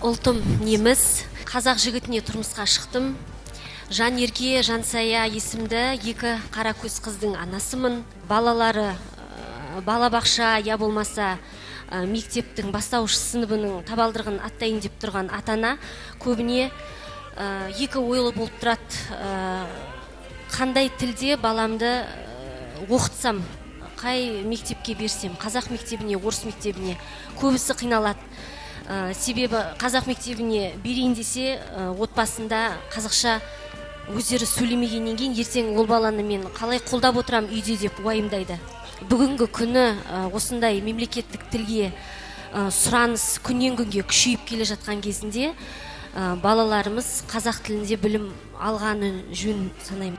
ұлтым неміс, қазақ жігітіне тұрмысқа шықтым. Жанерке Жансая есімді екі қара көз қыздың анасымын. Балалары балабақша я болмаса мектептің бастауыш сыныбының табалдырығын аттайын деп тұрған атана көбіне екі ойлы болып тұрады. Қандай тілде баламды оқытсам, қай мектепке берсем, қазақ мектебіне, орыс мектебіне, көбісі қиналады. Себебі қазақ мектебіне берейін десе, отбасында қазақша өздері сөйлемегеннен кейін ертең ол баланы мен қалай қолдап отырам үйде деп уайымдайды. Бүгінгі күні осындай мемлекеттік тілге сұраныс күннен күнге күшейіп келе жатқан кезінде балаларымыз қазақ тілінде білім алғаны жөн санаймын.